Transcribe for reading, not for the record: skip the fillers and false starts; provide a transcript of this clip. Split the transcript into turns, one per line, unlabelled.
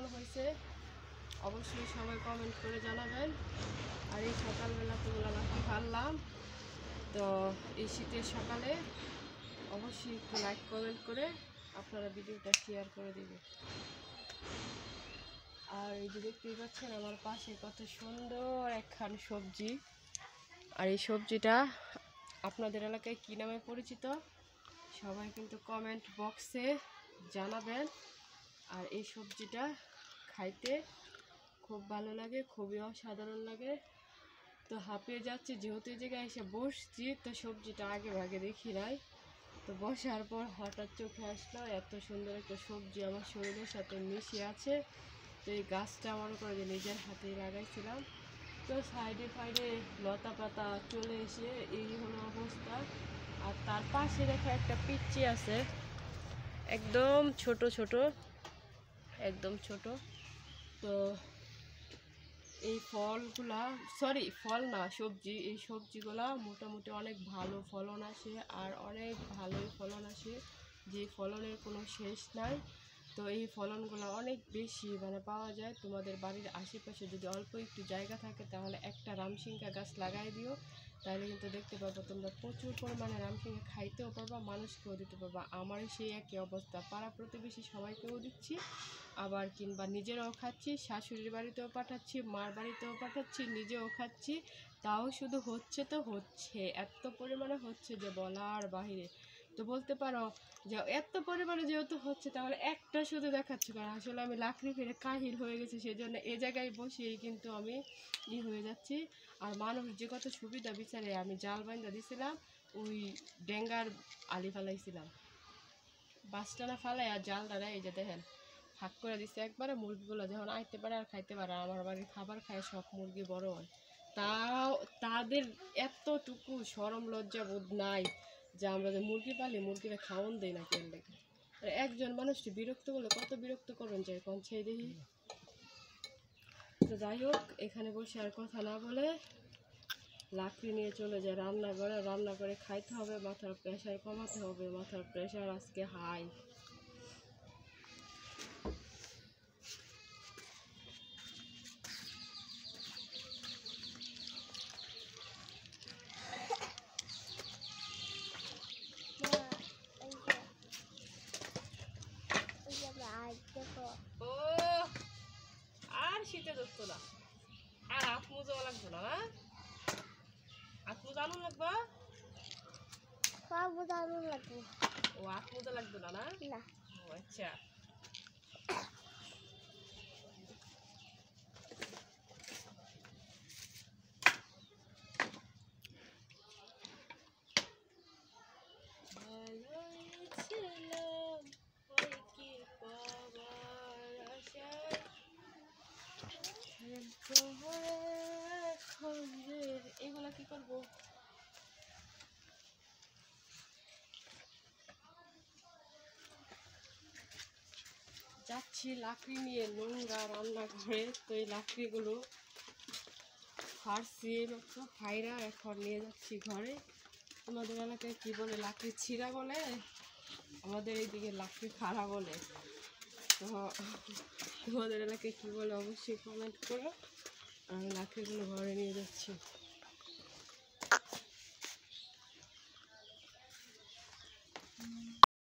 কেমন হয়েছে অবশ্যই সবাই কমেন্ট করে জানাবেন। আর এই সকালবেলা তো লাফি ফাললাম, তো এই শীতের সকালে অবশ্যই একটু লাইক কমেন্ট করে আপনারা ভিডিওটা শেয়ার করে দিবেন। আর এই যে দেখতেই পাচ্ছেন আমার পাশে কত সুন্দর একখান সবজি, আর এই সবজিটা আপনাদের এলাকায় কী নামে পরিচিত সবাই কিন্তু কমেন্ট বক্সে জানাবেন। আর এই সবজিটা খাইতে খুব ভালো লাগে, খুবই অসাধারণ লাগে। তো হাঁপিয়ে যাচ্ছি, যেহেতু এই জায়গায় এসে বসছি তো সবজিটা আগে ভাগে দেখি নাই, তো বসার পর হঠাৎ চোখে আসলো এত সুন্দর একটা সবজি আমার শরীরের সাথে মিশে আছে। তো এই গাছটা মনে করে যে নিজের হাতেই লাগাইছিলাম, তো সাইডে ফাইডে লতা পাতা চলে এসে এই হলো অবস্থা। আর তার পাশে দেখা একটা পিচ্চি আছে, একদম ছোট ছোট, একদম ছোট। তো এই ফলগুলা, সরি ফল না সবজি, এই সবজিগুলা মোটামুটি অনেক ভালো ফলন আসে, আর অনেক ভালোই ফলন আসে, যে ফলনের কোনো শেষ নাই। তো এই ফলনগুলো অনেক বেশি পাওয়া যায়। তোমাদের বাড়ির আশেপাশে যদি অল্প একটু জায়গা থাকে তাহলে একটা রামসিঙ্গা গাছ লাগাই দিও, তাহলে কিন্তু দেখতে পাবো তোমরা প্রচুর পরিমাণে রামসিঙ্গা খাইতেও পারবা, মানুষকেও দিতে পারবা। আমারই সেই একই অবস্থা, পাড়া প্রতিবেশী সবাইকেও দিচ্ছি, আবার কিংবা নিজেরাও খাচ্ছি, শাশুড়ির বাড়িতেও পাঠাচ্ছি, মার বাড়িতেও পাঠাচ্ছি, নিজেও খাচ্ছি। তাও শুধু হচ্ছে তো হচ্ছে, এত পরিমাণে হচ্ছে যে বলার বাহিরে। তো বলতে পারো যে এত পরিমাণে যেহেতু হচ্ছে তাহলে একটা শুধু দেখাচ্ছ, কারণ আসলে আমি লাকড়ি ফেলে কাহিল হয়ে গেছি, সেই জন্য এ জায়গায় বসেই কিন্তু আমি হয়ে যাচ্ছি। আর মানুষ যে কত সুবিধা বিচারে, আমি জাল বাইন্দা দিছিলাম, ওই ডেঙ্গার আলি ফালাইছিলাম, বাসটানা ফালাই আর জালটা এই যে দেখেন ভাগ করে দিচ্ছে একবারে। মুরগিগুলো যখন আইতে পারে আর খাইতে পারে, আমার বাড়ির খাবার খায় সব মুরগি বড় হয়, তাও তাদের এতটুকু শরম লজ্জা বোধ নাই যে আমরা যে মুরগি পালি মুরগিরা খাওয়ান দেয় না কেন দেখে। একজন মানুষটি বিরক্ত করলে কত বিরক্ত করবেন যায় কোন সেই দেখি। তো যাই হোক, এখানে বসে আর কথা না বলে লাকড়ি নিয়ে চলে যায় রান্নাঘরে, রান্না করে খাইতে হবে, মাথার প্রেশার কমাতে হবে, মাথার প্রেশার আজকে হাই। ও আর শীতে ধরতো না, আর হাত মোজাও লাগতো না, না হাত মোজা আনুন লাগবে, ও হাত মোজা লাগতো না, না ও আচ্ছা। এগুলা কি করবো? যাচ্ছি লাকড়ি নিয়ে নোংরা রান্নাঘরে, তো এই লাকড়িগুলো ফাড়ছি মাত্র ফাইরা এখন নিয়ে যাচ্ছি ঘরে। আমাদের এলাকায় কি বলে, লাকড়ি ছিঁড়া বলে, আমাদের এইদিকে লাকড়ি খাড়া বলে। তো তোমাদের এলাকায় কী বলে অবশ্যই কমেন্ট করো। আমি লাকড়িগুলো ঘরে নিয়ে যাচ্ছি।